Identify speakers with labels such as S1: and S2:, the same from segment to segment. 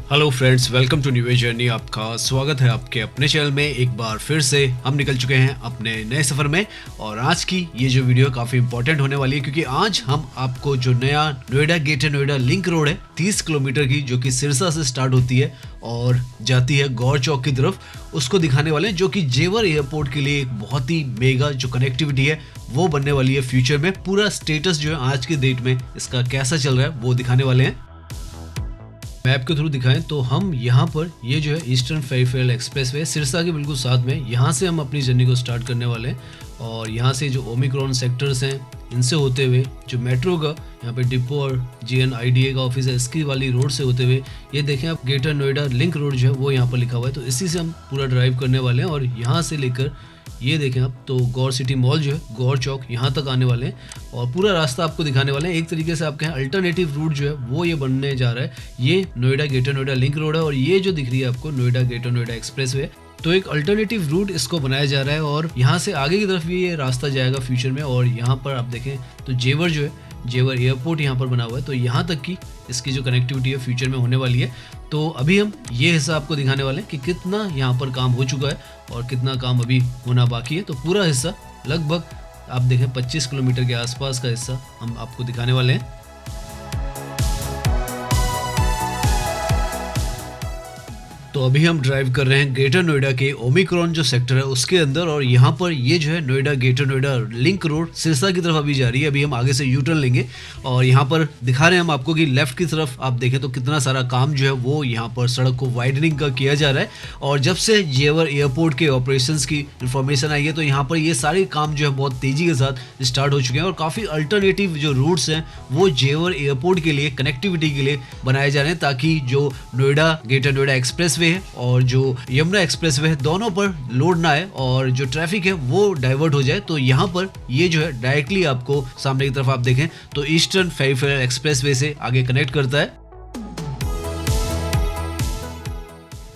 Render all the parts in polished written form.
S1: Hello friends, welcome to new journey. आपका स्वागत है आपके अपने चैनल में। एक बार फिर से हम निकल चुके हैं अपने नए सफ़र में और आज की ये जो वीडियो काफ़ी इंपॉर्टेंट होने वाली है क्योंकि आज हम आपको जो नया Noida gate Noida link road है 30 किलोमीटर की, जो कि सिरसा से स्टार्ट होती है और जाती है गौर चौक की तरफ, उसको दिखाने वाले हैं, जो कि जेवर एयरपोर्ट के लिए एक बहुत ही मेगा जो कनेक्टिविटी है वो बनने वाली है फ्यूचर में। पूरा स्टेटस जो है आज के डेट में इसका कैसा चल रहा है वो दिखाने वाले हैं। मैप के थ्रू दिखाएं तो हम यहाँ पर ये जो है ईस्टर्न पेरिफेरल एक्सप्रेसवे सिरसा के बिल्कुल साथ में, यहाँ से हम अपनी जर्नी को स्टार्ट करने वाले हैं और यहाँ से जो ओमिक्रॉन सेक्टर्स हैं इनसे होते हुए जो मेट्रो का यहाँ पे डिपो और GNIDA का ऑफिस है इसकी वाली रोड से होते हुए ये देखें आप ग्रेटर नोएडा लिंक रोड जो है वो यहाँ पर लिखा हुआ है, तो इसी से हम पूरा ड्राइव करने वाले हैं और यहाँ से लेकर ये देखें आप तो गौर सिटी मॉल जो है गौर चौक यहाँ तक आने वाले हैं और पूरा रास्ता आपको दिखाने वाले हैं। एक तरीके से आप कहें अल्टरनेटिव रूट जो है वो ये बनने जा रहा है। ये Noida greater Noida link road है और ये जो दिख रही है आपको नोएडा ग्रेटर नोएडा एक्सप्रेसवे, तो एक अल्टरनेटिव रूट इसको बनाया जा रहा है और यहाँ से आगे की तरफ भी ये रास्ता जाएगा फ्यूचर में। और यहाँ पर आप देखें तो जेवर जो है जेवर एयरपोर्ट यहाँ पर बना हुआ है, तो यहाँ तक की इसकी जो कनेक्टिविटी है फ्यूचर में होने वाली है। तो अभी हम ये हिस्सा आपको दिखाने वाले हैं कि कितना यहाँ पर काम हो चुका है और कितना काम अभी होना बाकी है। तो पूरा हिस्सा लगभग आप देखें 25 किलोमीटर के आसपास का हिस्सा हम आपको दिखाने वाले हैं। तो अभी हम ड्राइव कर रहे हैं ग्रेटर नोएडा के ओमिक्रॉन जो सेक्टर है उसके अंदर और यहाँ पर ये जो है Noida greater Noida link road Sirsa की तरफ अभी जा रही है। अभी हम आगे से यू टर्न लेंगे और यहाँ पर दिखा रहे हैं हम आपको कि लेफ्ट की तरफ आप देखें तो कितना सारा काम जो है वो यहाँ पर सड़क को वाइडनिंग का किया जा रहा है। और जब से जेवर एयरपोर्ट के ऑपरेशंस की इंफॉर्मेशन आई है तो यहाँ पर ये सारे काम जो है बहुत तेज़ी के साथ स्टार्ट हो चुके हैं और काफ़ी अल्टरनेटिव जो रूट्स हैं वो जेवर एयरपोर्ट के लिए कनेक्टिविटी के लिए बनाए जा रहे हैं, ताकि जो नोएडा ग्रेटर नोएडा एक्सप्रेस है और जो यमुना एक्सप्रेसवे है दोनों पर लोड ना आए और जो ट्रैफिक है वो डाइवर्ट हो जाए। तो यहाँ पर ये जो है डायरेक्टली आपको सामने की तरफ आप देखें तो ईस्टर्न पेरिफेरल एक्सप्रेसवे से आगे कनेक्ट करता है।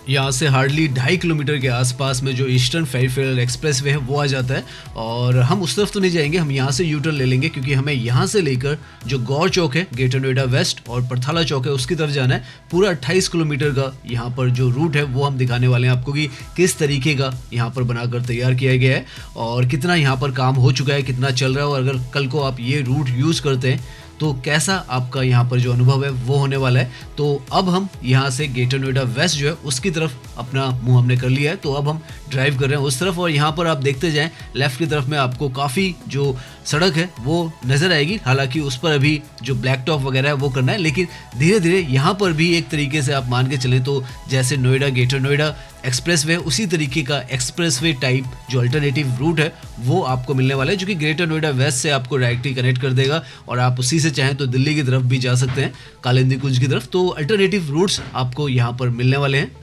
S1: यहाँ से हार्डली 2.5 किलोमीटर के आसपास में जो ईस्टर्न पेरिफेरल एक्सप्रेसवे है वो आ जाता है और हम उस तरफ तो नहीं जाएंगे, हम यहाँ से यू टर्न ले लेंगे क्योंकि हमें यहाँ से लेकर जो गौर चौक है ग्रेटर नोएडा वेस्ट और परथाला चौक है उसकी तरफ जाना है। पूरा 28 किलोमीटर का यहाँ पर जो रूट है वो हम दिखाने वाले हैं आपको कि किस तरीके का यहाँ पर बनाकर तैयार किया गया है और कितना यहाँ पर काम हो चुका है, कितना चल रहा है और अगर कल को आप ये रूट यूज़ करते हैं तो कैसा आपका यहाँ पर जो अनुभव है वो होने वाला है। तो अब हम यहाँ से ग्रेटर नोएडा वेस्ट जो है उसकी तरफ अपना मुंह हमने कर लिया है, तो अब हम ड्राइव कर रहे हैं उस तरफ और यहाँ पर आप देखते जाएं लेफ्ट की तरफ में आपको काफ़ी जो सड़क है वो नज़र आएगी। हालांकि उस पर अभी जो ब्लैक टॉप वगैरह है वो करना है, लेकिन धीरे धीरे यहाँ पर भी एक तरीके से आप मान के चलें तो जैसे नोएडा ग्रेटर नोएडा एक्सप्रेसवे उसी तरीके का एक्सप्रेसवे टाइप जो अल्टरनेटिव रूट है वो आपको मिलने वाला है, जो कि ग्रेटर नोएडा वेस्ट से आपको डायरेक्टली कनेक्ट कर देगा और आप उसी से चाहें तो दिल्ली की तरफ भी जा सकते हैं, कालिंदी कुंज की तरफ। तो अल्टरनेटिव रूट्स आपको यहाँ पर मिलने वाले हैं।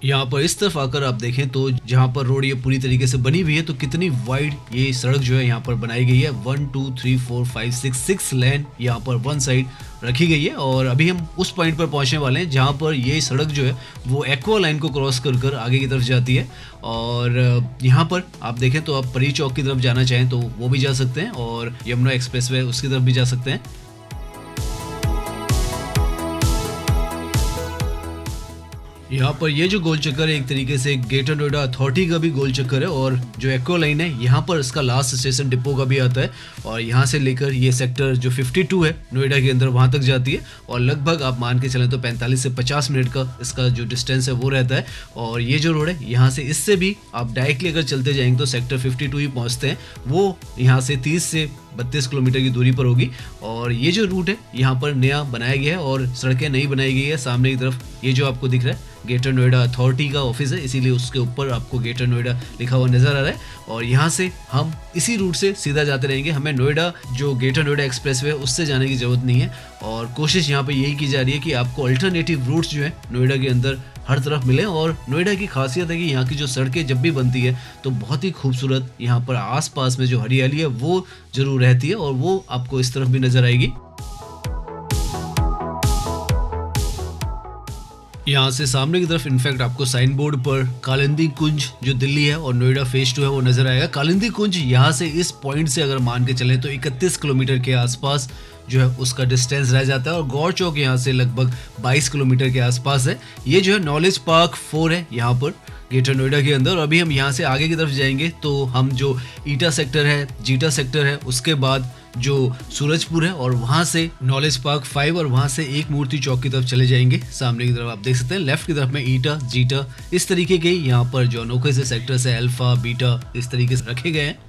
S1: यहाँ पर इस तरफ आकर आप देखें तो जहाँ पर रोड ये पूरी तरीके से बनी हुई है तो कितनी वाइड ये सड़क जो है यहाँ पर बनाई गई है। 1 2 3 4 5 6 लेन यहाँ पर वन साइड रखी गई है और अभी हम उस पॉइंट पर पहुँचने वाले हैं जहाँ पर ये सड़क जो है वो एक्वा लाइन को क्रॉस कर आगे की तरफ जाती है। और यहाँ पर आप देखें तो आप परी चौक की तरफ जाना चाहें तो वो भी जा सकते हैं और यमुना एक्सप्रेसवे उसकी तरफ भी जा सकते हैं। यहाँ पर ये जो गोल चक्कर है एक तरीके से ग्रेटर नोएडा अथॉरिटी का भी गोल चक्कर है और जो एक्वा लाइन है यहाँ पर इसका लास्ट स्टेशन डिपो का भी आता है और यहाँ से लेकर ये सेक्टर जो 52 है नोएडा के अंदर वहाँ तक जाती है और लगभग आप मान के चलें तो 45 से 50 मिनट का इसका जो डिस्टेंस है वो रहता है। और ये जो रोड है यहाँ से इससे भी आप डायरेक्टली अगर चलते जाएंगे तो सेक्टर 52 ही पहुँचते हैं, वो यहाँ से 30 से 32 किलोमीटर की दूरी पर होगी। और ये जो रूट है यहाँ पर नया बनाया गया है और सड़कें नई बनाई गई है। सामने की तरफ ये जो आपको दिख रहा है ग्रेटर नोएडा अथॉरिटी का ऑफिस है, इसीलिए उसके ऊपर आपको ग्रेटर नोएडा लिखा हुआ नजर आ रहा है और यहाँ से हम इसी रूट से सीधा जाते रहेंगे। हमें नोएडा जो ग्रेटर नोएडा एक्सप्रेसवे उससे जाने की जरूरत नहीं है और कोशिश यहाँ पे यही की जा रही है कि आपको अल्टरनेटिव रूट्स जो है नोएडा के अंदर हर तरफ मिले। और नोएडा की खासियत है कि यहाँ की जो सड़कें जब भी बनती है तो बहुत ही खूबसूरत यहाँ पर आसपास में जो हरियाली है वो जरूर रहती है और वो आपको इस तरफ भी नजर आएगी। यहाँ से सामने की तरफ इनफैक्ट आपको साइन बोर्ड पर कालिंदी कुंज जो दिल्ली है और नोएडा फेज 2 है वो नजर आएगा। कालिंदी कुंज यहाँ से इस पॉइंट से अगर मान के चलें तो 31 किलोमीटर के आसपास जो है उसका डिस्टेंस रह जाता है। और गौर चौक यहाँ से लगभग 22 किलोमीटर के आसपास है। ये जो है नॉलेज पार्क 4 है यहाँ पर ग्रेटर नोएडा के अंदर। और अभी हम यहाँ से आगे की तरफ जाएंगे तो हम जो ईटा सेक्टर है, जीटा सेक्टर है, उसके बाद जो सूरजपुर है और वहाँ से नॉलेज पार्क 5 और वहाँ से एक मूर्ति चौक की तरफ चले जाएंगे। सामने की तरफ आप देख सकते हैं लेफ्ट की तरफ में ईटा, जीटा इस तरीके के यहाँ पर जो अनोखे से सेक्टर्स है, अल्फा, बीटा इस तरीके से रखे गए हैं।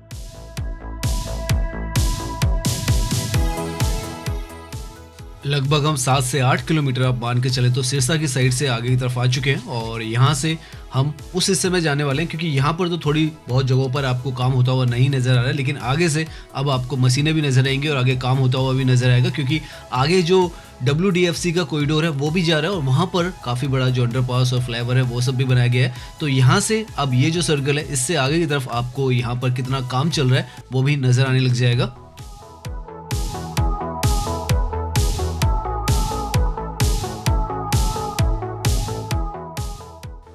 S1: लगभग हम 7 से 8 किलोमीटर आप मान के चले तो सिरसा की साइड से आगे की तरफ आ चुके हैं और यहाँ से हम उस हिस्से में जाने वाले हैं, क्योंकि यहाँ पर तो थोड़ी बहुत जगहों पर आपको काम होता हुआ नहीं नज़र आ रहा है, लेकिन आगे से अब आपको मशीनें भी नज़र आएंगी और आगे काम होता हुआ भी नज़र आएगा, क्योंकि आगे जो WDFC का कॉरिडोर है वो भी जा रहा है और वहाँ पर काफ़ी बड़ा जो अंडरपास और फ्लाईओवर है वो सब भी बनाया गया है। तो यहाँ से अब ये जो सर्कल है इससे आगे की तरफ आपको यहाँ पर कितना काम चल रहा है वो भी नज़र आने लग जाएगा।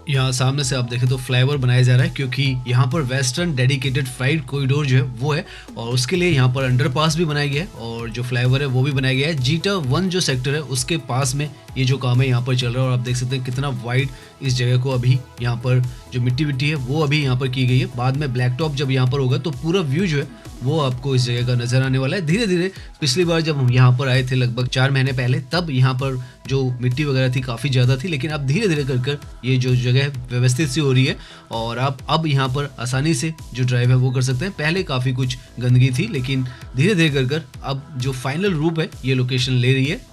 S1: यहाँ सामने से आप देखें तो फ्लाईओवर बनाया जा रहा है, क्योंकि यहाँ पर वेस्टर्न डेडिकेटेड फ्राइट कॉरिडोर जो है वो है और उसके लिए यहाँ पर अंडरपास भी बनाया गया है और जो फ्लाईओवर है वो भी बनाया गया है। जीटा 1 जो सेक्टर है उसके पास में ये जो काम है यहाँ पर चल रहा है और आप देख सकते हैं कितना वाइड इस जगह को अभी यहाँ पर जो मिट्टी है वो अभी यहाँ पर की गई है। बाद में ब्लैक टॉप जब यहाँ पर होगा तो पूरा व्यू जो है वो आपको इस जगह का नजर आने वाला है। धीरे धीरे पिछली बार जब हम यहाँ पर आए थे लगभग 4 महीने पहले, तब यहाँ पर जो मिट्टी वगैरह थी काफ़ी ज़्यादा थी, लेकिन अब धीरे धीरे कर ये जो जगह व्यवस्थित सी हो रही है और आप अब यहाँ पर आसानी से जो ड्राइव है वो कर सकते हैं। पहले काफ़ी कुछ गंदगी थी, लेकिन धीरे धीरे कर अब जो फाइनल रूप है ये लोकेशन ले रही है।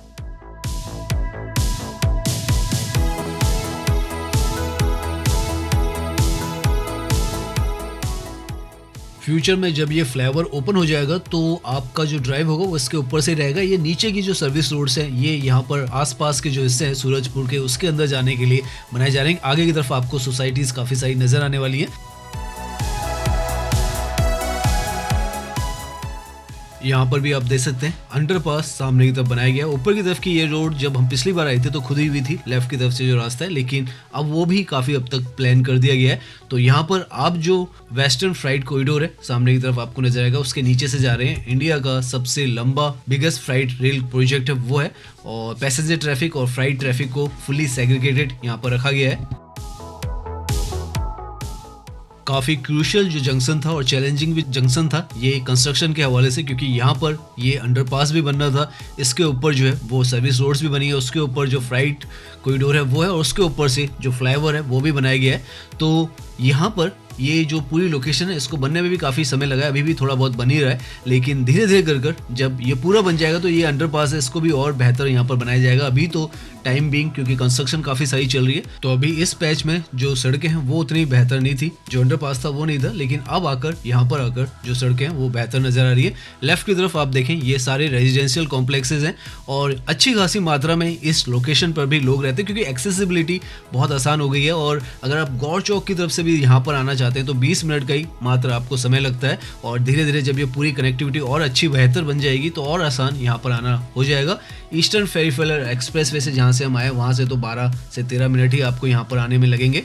S1: फ्यूचर में जब ये फ्लाईओवर ओपन हो जाएगा तो आपका जो ड्राइव होगा वो इसके ऊपर से रहेगा। ये नीचे की जो सर्विस रोड्स हैं ये यहाँ पर आसपास के जो हिस्से हैं सूरजपुर के उसके अंदर जाने के लिए बनाए जा रहे हैं। आगे की तरफ आपको सोसाइटीज काफ़ी सारी नज़र आने वाली हैं। यहाँ पर भी आप देख सकते हैं अंडरपास सामने की तरफ बनाया गया है। ऊपर की तरफ की ये रोड जब हम पिछली बार आए थे तो खुदी हुई थी लेफ्ट की तरफ से जो रास्ता है, लेकिन अब वो भी काफ़ी अब तक प्लान कर दिया गया है। तो यहाँ पर आप जो वेस्टर्न फ्राइट कॉरिडोर है सामने की तरफ आपको नजर आएगा, उसके नीचे से जा रहे हैं। इंडिया का सबसे लंबा बिगेस्ट फ्राइट रेल प्रोजेक्ट है वो है और पैसेंजर ट्रैफिक और फ्राइट ट्रैफिक को फुली सेग्रीगेटेड यहाँ पर रखा गया है। काफ़ी क्रूशियल जो जंक्शन था और चैलेंजिंग भी जंक्शन था ये कंस्ट्रक्शन के हवाले से, क्योंकि यहाँ पर ये अंडरपास भी बनना था, इसके ऊपर जो है वो सर्विस रोड्स भी बनी है, उसके ऊपर जो फ्राइट कॉरिडोर है वो है और उसके ऊपर से जो फ्लाईओवर है वो भी बनाया गया है। तो यहाँ पर ये जो पूरी लोकेशन है इसको बनने में भी काफ़ी समय लगा है, अभी भी थोड़ा बहुत बन ही रहा है, लेकिन धीरे धीरे कर जब ये पूरा बन जाएगा तो ये अंडरपास है इसको भी और बेहतर यहाँ पर बनाया जाएगा। अभी तो टाइम बीइंग क्योंकि कंस्ट्रक्शन काफ़ी सही चल रही है तो अभी इस पैच में जो सड़कें हैं वो उतनी बेहतर नहीं थी, जो अंडरपास था वो नहीं था, लेकिन अब आकर यहाँ पर आकर जो सड़कें हैं वो बेहतर नज़र आ रही है। लेफ्ट की तरफ आप देखें ये सारे रेजिडेंशियल कॉम्प्लेक्सेस हैं और अच्छी खासी मात्रा में इस लोकेशन पर भी लोग रहते हैं, क्योंकि एक्सेसिबिलिटी बहुत आसान हो गई है। और अगर आप गौर चौक की तरफ से भी यहाँ पर आना चाहते हैं तो 20 मिनट का ही मात्र आपको समय लगता है और धीरे धीरे जब ये पूरी कनेक्टिविटी और अच्छी बेहतर बन जाएगी तो और आसान यहाँ पर आना हो जाएगा। ईस्टर्न फेरीफेरल एक्सप्रेस वे से जहाँ से हम आए वहाँ से तो 12 से 13 मिनट ही आपको यहाँ पर आने में लगेंगे।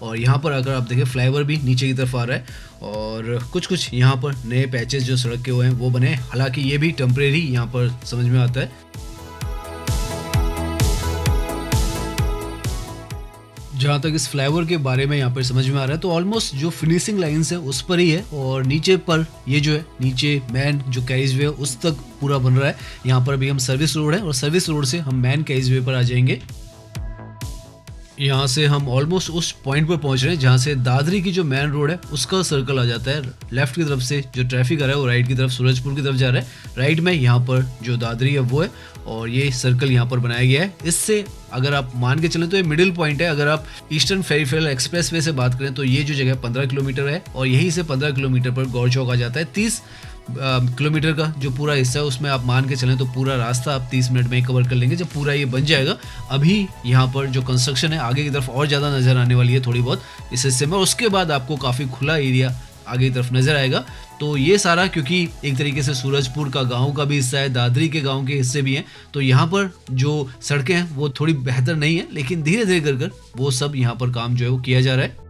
S1: और यहाँ पर अगर आप देखें फ्लाईओवर भी नीचे की तरफ आ रहा है और कुछ यहाँ पर नए पैचेस जो सड़क के हुए हैं वो बने, हालांकि ये भी टेम्परेरी यहाँ पर समझ में आता है। जहाँ तक इस फ्लाईओवर के बारे में यहाँ पर समझ में आ रहा है तो ऑलमोस्ट जो फिनिशिंग लाइंस है उस पर ही है और नीचे पर ये जो है नीचे मैन जो कैरिज वे है उस तक पूरा बन रहा है। यहाँ पर अभी हम सर्विस रोड है और सर्विस रोड से हम मैन कैरिज वे पर आ जाएंगे। यहाँ से हम ऑलमोस्ट उस पॉइंट पर पहुँच रहे हैं जहाँ से दादरी की जो मेन रोड है उसका सर्कल आ जाता है। लेफ्ट की तरफ से जो ट्रैफिक आ रहा है वो राइट की तरफ सूरजपुर की तरफ जा रहा है। राइट में यहाँ पर जो दादरी है वो है और ये सर्कल यहाँ पर बनाया गया है। इससे अगर आप मान के चलें तो ये मिडिल पॉइंट है। अगर आप ईस्टर्न फेरीफेरल एक्सप्रेस वे से बात करें तो ये जो जगह 15 किलोमीटर है और यहीं से 15 किलोमीटर पर गौर चौक आ जाता है। 30 किलोमीटर का जो पूरा हिस्सा है उसमें आप मान के चलें तो पूरा रास्ता आप 30 मिनट में ही कवर कर लेंगे जब पूरा ये बन जाएगा। अभी यहाँ पर जो कंस्ट्रक्शन है आगे की तरफ और ज़्यादा नज़र आने वाली है थोड़ी बहुत इस हिस्से में, उसके बाद आपको काफ़ी खुला एरिया आगे की तरफ नज़र आएगा। तो ये सारा क्योंकि एक तरीके से सूरजपुर का गांव का भी हिस्सा है, दादरी के गांव के हिस्से भी हैं, तो यहाँ पर जो सड़कें हैं वो थोड़ी बेहतर नहीं है, लेकिन धीरे धीरे कर वो सब यहाँ पर काम जो है वो किया जा रहा है।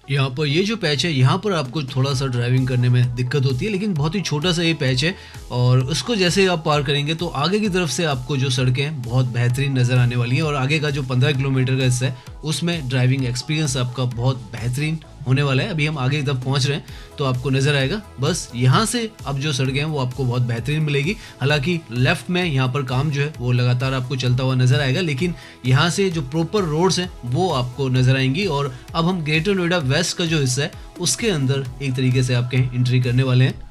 S1: यहाँ पर ये जो पैच है, यहाँ पर आपको थोड़ा-सा ड्राइविंग करने में दिक्कत होती है, लेकिन बहुत ही छोटा-सा ये पैच है और उसको जैसे ही आप पार करेंगे तो आगे की तरफ से आपको जो सड़कें हैं बहुत बेहतरीन नज़र आने वाली हैं और आगे का जो 15 किलोमीटर का हिस्सा है उसमें ड्राइविंग एक्सपीरियंस आपका बहुत बेहतरीन होने वाला है। अभी हम आगे की तरफ पहुँच रहे हैं तो आपको नज़र आएगा। बस यहाँ से अब जो सड़कें हैं वो आपको बहुत बेहतरीन मिलेगी। हालाँकि लेफ्ट में यहाँ पर काम जो है वो लगातार आपको चलता हुआ नज़र आएगा, लेकिन यहाँ से जो प्रॉपर रोड्स हैं वो आपको नज़र आएंगी और अब हम ग्रेटर नोएडा वेस्ट का जो हिस्सा है उसके अंदर एक तरीके से आप कहीं एंट्री करने वाले हैं।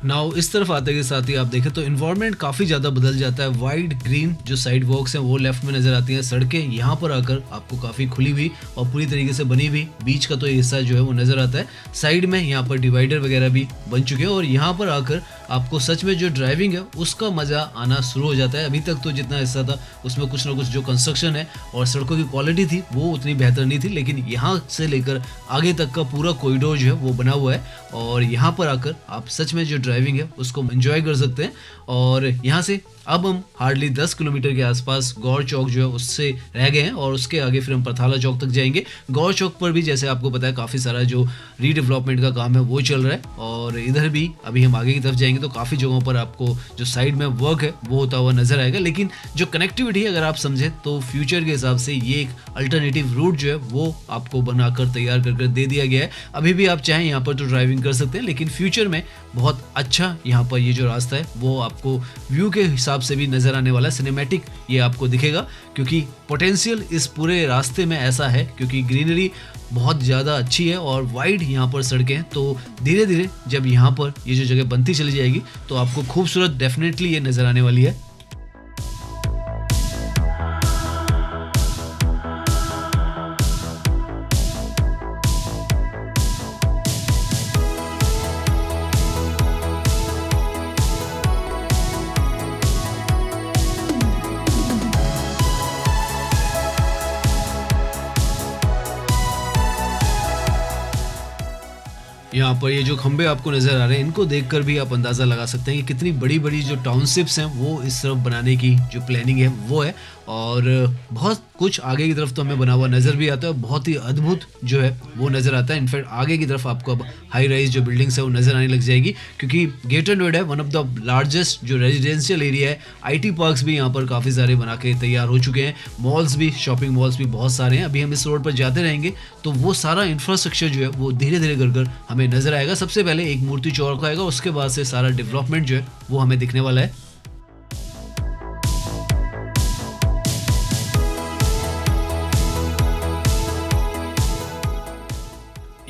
S1: नाउ इस तरफ आते के साथ ही आप देखें तो इन्वायरमेंट काफ़ी ज़्यादा बदल जाता है। वाइड ग्रीन जो साइड वॉक्स हैं वो लेफ्ट में नज़र आती हैं। सड़कें यहाँ पर आकर आपको काफ़ी खुली हुई और पूरी तरीके से बनी हुई बीच का तो ये हिस्सा जो है वो नज़र आता है। साइड में यहाँ पर डिवाइडर वगैरह भी बन चुके हैं और यहाँ पर आकर आपको सच में जो ड्राइविंग है उसका मज़ा आना शुरू हो जाता है। अभी तक तो जितना हिस्सा था उसमें कुछ ना कुछ जो कंस्ट्रक्शन है और सड़कों की क्वालिटी थी वो उतनी बेहतर नहीं थी, लेकिन यहाँ से लेकर आगे तक का पूरा कॉरिडोर जो है वो बना हुआ है और यहाँ पर आकर आप सच में जो ड्राइविंग है उसको एंजॉय कर सकते हैं। और यहाँ से अब हम हार्डली 10 किलोमीटर के आसपास गौर चौक जो है उससे रह गए हैं और उसके आगे फिर हम परथाला चौक तक जाएंगे। गौर चौक पर भी जैसे आपको पता है काफ़ी सारा जो रीडेवलपमेंट का काम है वो चल रहा है और इधर भी अभी हम आगे की तरफ जाएंगे तो काफ़ी जगहों पर आपको जो साइड में वर्क है वो होता हुआ नजर आएगा। लेकिन जो कनेक्टिविटी अगर आप समझें तो फ्यूचर के हिसाब से ये एक अल्टरनेटिव रूट जो है वो आपको बनाकर तैयार कर दे दिया गया है। अभी भी आप चाहें यहाँ पर तो ड्राइविंग कर सकते हैं, लेकिन फ्यूचर में बहुत अच्छा यहाँ पर ये जो रास्ता है वो आपको व्यू के हिसाब से भी नजर आने वाला है। सिनेमैटिक ये आपको दिखेगा क्योंकि पोटेंशियल इस पूरे रास्ते में ऐसा है क्योंकि ग्रीनरी बहुत ज़्यादा अच्छी है और वाइड यहाँ पर सड़कें हैं। तो धीरे धीरे जब यहाँ पर ये जो जगह बनती चली जाएगी तो आपको खूबसूरत डेफिनेटली ये नज़र आने वाली है। यहाँ पर ये जो खंबे आपको नज़र आ रहे हैं इनको देखकर भी आप अंदाज़ा लगा सकते हैं कि कितनी बड़ी बड़ी जो टाउनशिप्स हैं वो इस तरफ बनाने की जो प्लानिंग है वो है और बहुत कुछ आगे की तरफ तो हमें बना हुआ नज़र भी आता है। बहुत ही अद्भुत जो है वो नज़र आता है। इनफैक्ट आगे की तरफ आपको अब हाई राइज जो बिल्डिंग्स है वो नज़र आने लग जाएगी क्योंकि greater Noida one of the largest जो रेजिडेंशियल एरिया है। आईटी पार्क्स भी यहाँ पर काफ़ी सारे बना के तैयार हो चुके हैं। मॉल्स भी, शॉपिंग मॉल्स भी बहुत सारे हैं। अभी हम इस रोड पर जाते रहेंगे तो वो सारा इंफ्रास्ट्रक्चर जो है वो धीरे धीरे कर हमें नज़र आएगा। सबसे पहले एक मूर्ति चौक आएगा, उसके बाद से सारा डेवलपमेंट जो है वो हमें दिखने वाला है।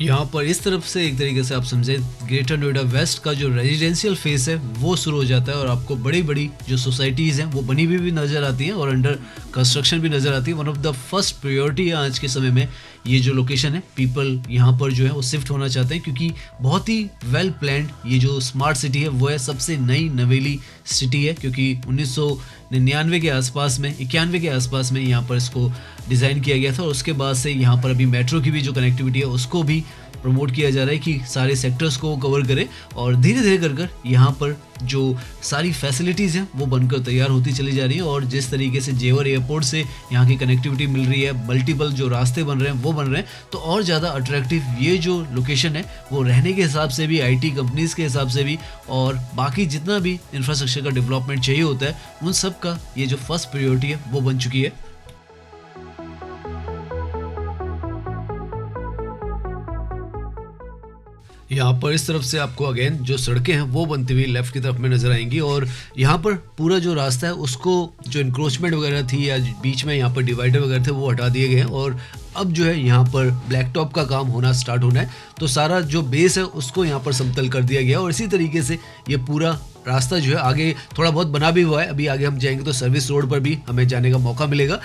S1: यहाँ पर इस तरफ से एक तरीके से आप समझें ग्रेटर नोएडा वेस्ट का जो रेजिडेंशियल फेस है वो शुरू हो जाता है और आपको बड़ी बड़ी जो सोसाइटीज़ हैं वो बनी हुई भी नज़र आती हैं और अंडर कंस्ट्रक्शन भी नज़र आती है। One of the first priority है आज के समय में ये जो लोकेशन है। पीपल यहाँ पर जो है वो शिफ्ट होना चाहते हैं क्योंकि बहुत ही वेल प्लान्ड ये जो स्मार्ट सिटी है वो है। सबसे नई नवेली सिटी है क्योंकि 1999 के आसपास में 91 के आसपास में यहाँ पर इसको डिज़ाइन किया गया था और उसके बाद से यहाँ पर अभी मेट्रो की भी जो कनेक्टिविटी है उसको भी प्रमोट किया जा रहा है कि सारे सेक्टर्स को कवर करे और धीरे धीरे कर यहाँ पर जो सारी फैसिलिटीज़ हैं वो बनकर तैयार होती चली जा रही है। और जिस तरीके से जेवर एयरपोर्ट से यहाँ की कनेक्टिविटी मिल रही है, मल्टीपल जो रास्ते बन रहे हैं वो बन रहे हैं, तो और ज़्यादा अट्रैक्टिव ये जो लोकेशन है वो रहने के हिसाब से भी, आईटी कंपनीज़ के हिसाब से भी और बाकी जितना भी इंफ्रास्ट्रक्चर का डेवलपमेंट चाहिए होता है उन सब का ये जो फर्स्ट प्रायोरिटी है वो बन चुकी है। यहाँ पर इस तरफ से आपको अगेन जो सड़कें हैं वो बनती हुई लेफ्ट की तरफ में नज़र आएंगी और यहाँ पर पूरा जो रास्ता है उसको जो इंक्रोचमेंट वगैरह थी या बीच में यहाँ पर डिवाइडर वगैरह थे वो हटा दिए गए हैं और अब जो है यहाँ पर ब्लैक टॉप का काम होना स्टार्ट होना है। तो सारा जो बेस है उसको यहाँ पर समतल कर दिया गया और इसी तरीके से ये पूरा रास्ता जो है आगे थोड़ा बहुत बना भी हुआ है। अभी आगे हम जाएंगे तो सर्विस रोड पर भी हमें जाने का मौका मिलेगा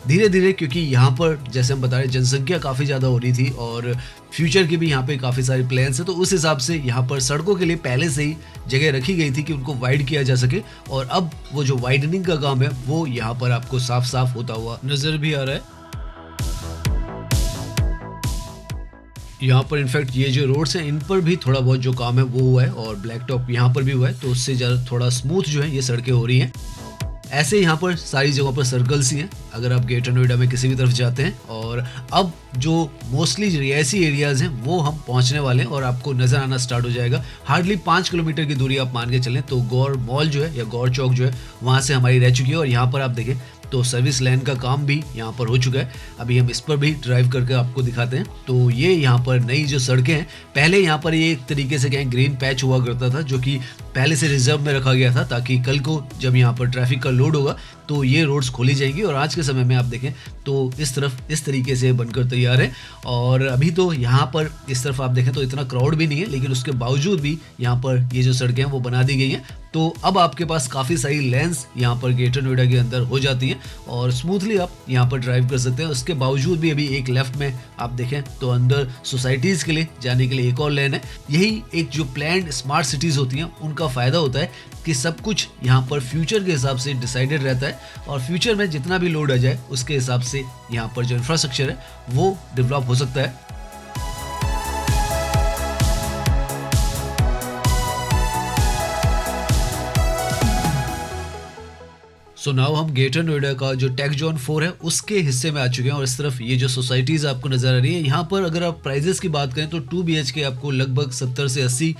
S1: धीरे धीरे, क्योंकि यहाँ पर जैसे हम बता रहे जनसंख्या काफ़ी ज़्यादा हो रही थी और फ्यूचर के भी यहाँ पे काफ़ी सारे प्लान्स हैं। तो उस हिसाब से यहाँ पर सड़कों के लिए पहले से ही जगह रखी गई थी कि उनको वाइड किया जा सके और अब वो जो वाइडनिंग का काम है वो यहाँ पर आपको साफ साफ होता हुआ नज़र भी आ रहा है। यहाँ पर इनफैक्ट ये जो रोड्स हैं इन पर भी थोड़ा बहुत जो काम है वो हुआ है और ब्लैक टॉप यहाँ पर भी हुआ है, तो उससे ज़्यादा थोड़ा स्मूथ जो है ये सड़कें हो रही हैं। ऐसे यहाँ पर सारी जगहों पर सर्कल्स ही हैं अगर आप ग्रेटर नोएडा में किसी भी तरफ जाते हैं। और अब जो मोस्टली रिहायशी एरियाज़ हैं वो हम पहुँचने वाले हैं और आपको नज़र आना स्टार्ट हो जाएगा। हार्डली 5 किलोमीटर की दूरी आप मान के चलें तो गौर मॉल जो है या गौर चौक जो है वहाँ से हमारी रह चुकी है। और यहाँ पर आप देखें तो सर्विस लाइन का काम भी यहाँ पर हो चुका है। अभी हम इस पर भी ड्राइव करके आपको दिखाते हैं। तो ये यहाँ पर नई जो सड़कें हैं, पहले यहाँ पर ये एक तरीके से कहें ग्रीन पैच हुआ करता था जो कि पहले से रिजर्व में रखा गया था ताकि कल को जब यहाँ पर ट्रैफिक का लोड होगा तो ये रोड्स खोली जाएंगी। और आज के समय में आप देखें तो इस तरफ इस तरीके से बनकर तैयार है। और अभी तो यहाँ पर इस तरफ आप देखें तो इतना क्राउड भी नहीं है, लेकिन उसके बावजूद भी यहाँ पर ये जो सड़कें हैं वो बना दी गई हैं। तो अब आपके पास काफ़ी सारी लेन्स यहाँ पर ग्रेटर नोएडा के अंदर हो जाती हैं और स्मूथली आप यहाँ पर ड्राइव कर सकते हैं। उसके बावजूद भी अभी एक लेफ्ट में आप देखें तो अंदर सोसाइटीज़ के लिए जाने के लिए एक और लेन है। यही एक जो प्लान्ड स्मार्ट सिटीज़ होती हैं उनका फ़ायदा होता है कि सब कुछ यहाँ पर फ्यूचर के हिसाब से डिसाइडेड रहता है और फ्यूचर में जितना भी लोड आ जाए उसके हिसाब से यहाँ पर जो इंफ्रास्ट्रक्चर है वो डेवलप हो सकता है। सो नाउ हम ग्रेटर नोएडा का जो टेक जोन 4 है उसके हिस्से में आ चुके हैं। और इस तरफ ये जो सोसाइटीज़ आपको नज़र आ रही है, यहाँ पर अगर आप प्राइजेस की बात करें तो 2 BHK आपको लगभग 70 से 80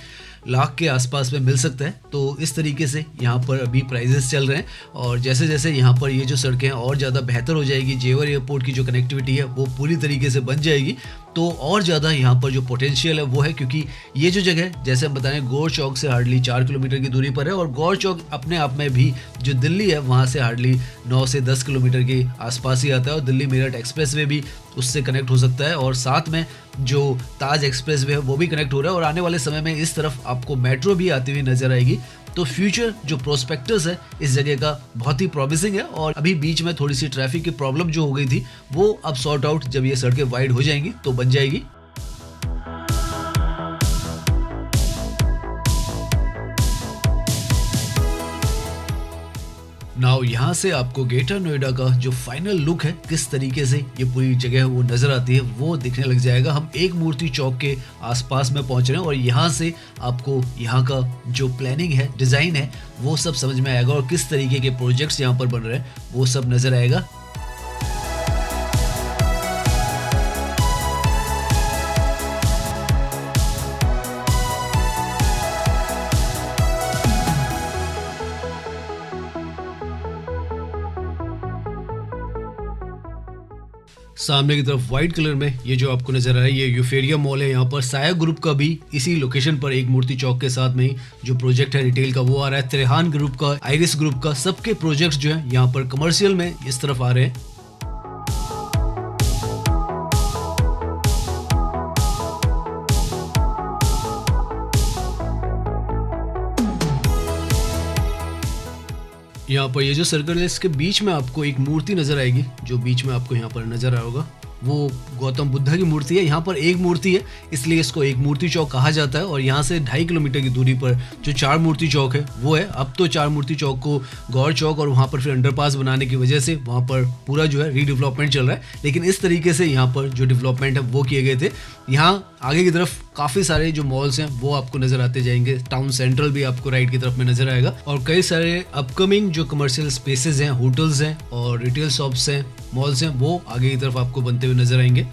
S1: लाख के आसपास में मिल सकता है। तो इस तरीके से यहाँ पर अभी प्राइजेस चल रहे हैं। और जैसे जैसे यहाँ पर ये जो सड़कें हैं और ज़्यादा बेहतर हो जाएगी, जेवर एयरपोर्ट की जो कनेक्टिविटी है वो पूरी तरीके से बन जाएगी, तो और ज़्यादा यहाँ पर जो पोटेंशियल है वो है। क्योंकि ये जो जगह जैसे हम बता रहे हैं गौर चौक से हार्डली 4 किलोमीटर की दूरी पर है और गौर चौक अपने आप में भी जो दिल्ली है वहाँ से हार्डली 9 से 10 किलोमीटर के आसपास ही आता है। और दिल्ली मेरठ एक्सप्रेस वे भी उससे कनेक्ट हो सकता है और साथ में जो ताज एक्सप्रेस वे है वो भी कनेक्ट हो रहा है। और आने वाले समय में इस तरफ आपको मेट्रो भी आती हुई नजर आएगी। तो फ्यूचर जो प्रोस्पेक्टस है इस जगह का बहुत ही प्रॉमिसिंग है। और अभी बीच में थोड़ी सी ट्रैफिक की प्रॉब्लम जो हो गई थी वो अब सॉर्ट आउट जब ये सड़कें वाइड हो जाएंगी तो बन जाएगी। नाउ यहाँ से आपको ग्रेटर नोएडा का जो फाइनल लुक है, किस तरीके से ये पूरी जगह वो नज़र आती है, वो दिखने लग जाएगा। हम एक मूर्ति चौक के आसपास में पहुँच रहे हैं और यहाँ से आपको यहाँ का जो प्लानिंग है, डिज़ाइन है, वो सब समझ में आएगा और किस तरीके के प्रोजेक्ट्स यहाँ पर बन रहे हैं वो सब नज़र आएगा। सामने की तरफ व्हाइट कलर में ये जो आपको नजर आ रहा है ये यूफेरिया मॉल है। यहाँ पर साया ग्रुप का भी इसी लोकेशन पर एक मूर्ति चौक के साथ में ही जो प्रोजेक्ट है रिटेल का वो आ रहा है। त्रेहान ग्रुप का, आइरिस ग्रुप का, सबके प्रोजेक्ट्स जो है यहाँ पर कमर्शियल में इस तरफ आ रहे हैं। यहाँ पर ये जो सर्कल है इसके बीच में आपको एक मूर्ति नजर आएगी, जो बीच में आपको यहाँ पर नजर आ होगा वो गौतम बुद्धा की मूर्ति है। यहाँ पर एक मूर्ति है इसलिए इसको एक मूर्ति चौक कहा जाता है। और यहाँ से 2.5 किलोमीटर की दूरी पर जो 4 मूर्ति चौक है वो है। अब तो 4 मूर्ति चौक को गौर चौक और वहाँ पर फिर अंडरपास बनाने की वजह से वहाँ पर पूरा जो है रीडेवलपमेंट चल रहा है। लेकिन इस तरीके से यहाँ पर जो डेवलपमेंट है वो किए गए थे। यहाँ आगे की तरफ काफ़ी सारे जो मॉल्स हैं वो आपको नज़र आते जाएंगे। टाउन सेंट्रल भी आपको राइट की तरफ में नज़र आएगा और कई सारे अपकमिंग जो कमर्शियल स्पेसेस हैं, होटल्स हैं और रिटेल शॉप्स हैं, मॉल्स हैं, वो आगे की तरफ आपको बनते हुए नज़र आएंगे।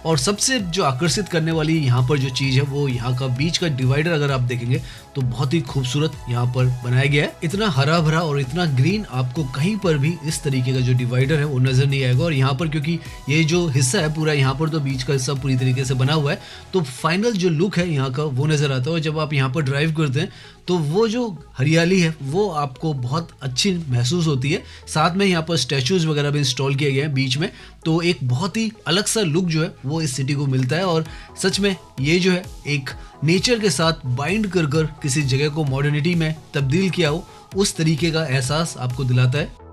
S1: और सबसे जो आकर्षित करने वाली यहाँ पर जो चीज़ है वो यहाँ का बीच का डिवाइडर अगर आप देखेंगे तो बहुत ही खूबसूरत यहाँ पर बनाया गया है। इतना हरा भरा और इतना ग्रीन आपको कहीं पर भी इस तरीके का जो डिवाइडर है वो नज़र नहीं आएगा। और यहाँ पर क्योंकि ये जो हिस्सा है पूरा यहाँ पर तो बीच का हिस्सा पूरी तरीके से बना हुआ है तो फाइनल जो लुक है यहाँ का वो नज़र आता है। और जब आप यहाँ पर ड्राइव करते हैं तो वो जो हरियाली है वो आपको बहुत अच्छी महसूस होती है। साथ में यहाँ पर स्टैचूज़ वगैरह भी इंस्टॉल किए गए हैं बीच में, तो एक बहुत ही अलग सा लुक जो है वो इस सिटी को मिलता है। और सच में ये जो है एक नेचर के साथ बाइंड कर कर किसी जगह को मॉडर्निटी में तब्दील किया हो उस तरीके का एहसास आपको दिलाता है।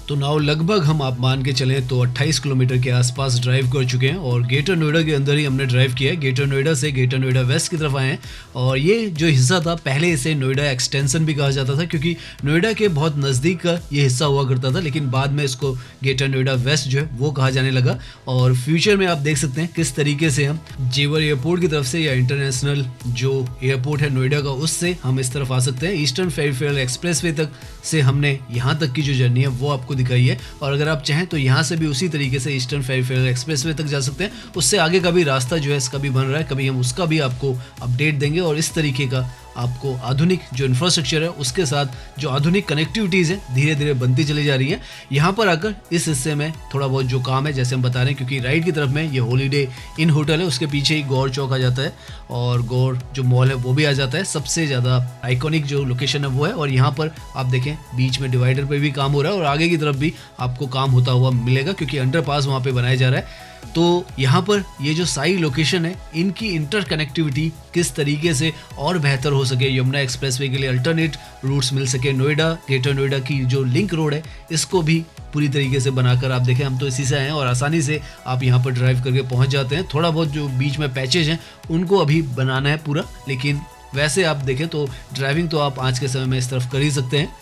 S1: तो नाउ लगभग हम आप मान के चलें तो 28 किलोमीटर के आसपास ड्राइव कर चुके हैं और ग्रेटर नोएडा के अंदर ही हमने ड्राइव किया है। ग्रेटर नोएडा से ग्रेटर नोएडा वेस्ट की तरफ आए हैं और ये जो हिस्सा था पहले इसे नोएडा एक्सटेंशन भी कहा जाता था, क्योंकि नोएडा के बहुत नज़दीक का ये हिस्सा हुआ करता था, लेकिन बाद में इसको ग्रेटर नोएडा वेस्ट जो है वो कहा जाने लगा। और फ्यूचर में आप देख सकते हैं किस तरीके से हम जेवर एयरपोर्ट की तरफ से या इंटरनेशनल जो एयरपोर्ट है नोएडा का उससे हम इस तरफ आ सकते हैं। ईस्टर्न पेरिफेरल एक्सप्रेसवे तक से हमने यहाँ तक की जो जर्नी है वो आपको दिखाई है और अगर आप चाहें तो यहाँ से भी उसी तरीके से ईस्टर्न पेरिफेरल एक्सप्रेसवे तक जा सकते हैं। उससे आगे का भी रास्ता जो है इसका भी बन रहा है, कभी हम उसका भी आपको अपडेट देंगे और इस तरीके का आपको आधुनिक जो इंफ्रास्ट्रक्चर है उसके साथ जो आधुनिक कनेक्टिविटीज़ है धीरे धीरे बनती चली जा रही है। यहाँ पर आकर इस हिस्से में थोड़ा बहुत जो काम है जैसे हम बता रहे हैं, क्योंकि राइट की तरफ में ये हॉलीडे इन होटल है, उसके पीछे ही गौर चौक आ जाता है और गौर जो मॉल है वो भी आ जाता है। सबसे ज़्यादा आइकॉनिक जो लोकेशन है वो है और यहाँ पर आप देखें बीच में डिवाइडर पर भी काम हो रहा है और आगे की तरफ भी आपको काम होता हुआ मिलेगा क्योंकि अंडरपास वहाँ पर बनाया जा रहा है। तो यहाँ पर ये जो सारी लोकेशन है इनकी इंटरकनेक्टिविटी किस तरीके से और बेहतर हो सके, यमुना एक्सप्रेसवे के लिए अल्टरनेट रूट्स मिल सके, नोएडा ग्रेटर नोएडा की जो लिंक रोड है इसको भी पूरी तरीके से बनाकर आप देखें। हम तो इसी से आए हैं और आसानी से आप यहाँ पर ड्राइव करके पहुँच जाते हैं। थोड़ा बहुत जो बीच में पैचेज हैं उनको अभी बनाना है पूरा, लेकिन वैसे आप देखें तो ड्राइविंग तो आप आज के समय में इस तरफ कर ही सकते हैं।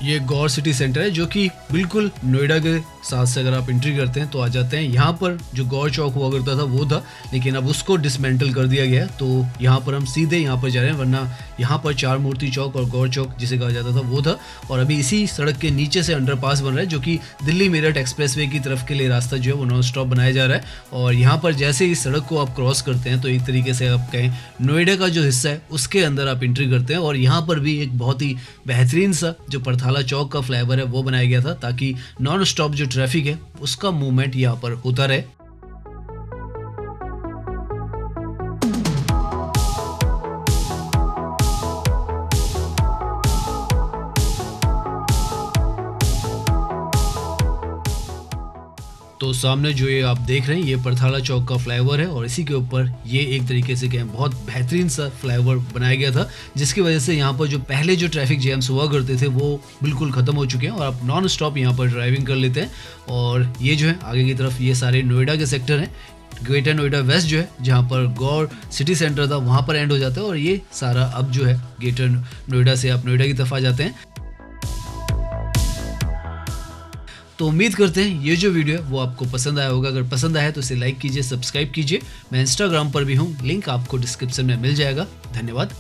S1: ये गौर सिटी सेंटर है जो कि बिल्कुल नोएडा के साथ से अगर आप एंट्री करते हैं तो आ जाते हैं। यहाँ पर जो गौर चौक हुआ करता था वो था, लेकिन अब उसको डिसमेंटल कर दिया गया है तो यहाँ पर हम सीधे यहाँ पर जा रहे हैं, वरना यहाँ पर चार मूर्ति चौक और गौर चौक जिसे कहा जाता था वो था। और अभी इसी सड़क के नीचे से अंडरपास बन रहा है जो कि दिल्ली मेरठ एक्सप्रेसवे की तरफ के लिए रास्ता जो है वो नॉन स्टॉप बनाया जा रहा है। और यहाँ पर जैसे इस सड़क को आप क्रॉस करते हैं तो एक तरीके से आप कहें नोएडा का जो हिस्सा है उसके अंदर आप एंट्री करते हैं और यहाँ पर भी एक बहुत ही बेहतरीन सा जो परथाला चौक का फ्लाईओवर है वो बनाया गया था ताकि नॉन स्टॉप जो ट्रैफिक है उसका मूवमेंट यहाँ पर होता रहे। तो सामने जो ये आप देख रहे हैं ये परथाला चौक का फ्लाईओवर है और इसी के ऊपर ये एक तरीके से कहें बहुत बेहतरीन सा फ्लाईओवर बनाया गया था, जिसकी वजह से यहाँ पर जो पहले जो ट्रैफिक जैम्स हुआ करते थे वो बिल्कुल ख़त्म हो चुके हैं और आप नॉन स्टॉप यहाँ पर ड्राइविंग कर लेते हैं। और ये जो है आगे की तरफ ये सारे नोएडा के सेक्टर हैं। ग्रेटर नोएडा वेस्ट जो है जहाँ पर गौर सिटी सेंटर था वहाँ पर एंड हो जाता है और ये सारा अब जो है ग्रेटर नोएडा से आप नोएडा की तरफ आ जाते हैं। तो उम्मीद करते हैं ये जो वीडियो है वो आपको पसंद आया होगा। अगर पसंद आया तो इसे लाइक कीजिए, सब्सक्राइब कीजिए। मैं इंस्टाग्राम पर भी हूँ, लिंक आपको डिस्क्रिप्शन में मिल जाएगा। धन्यवाद।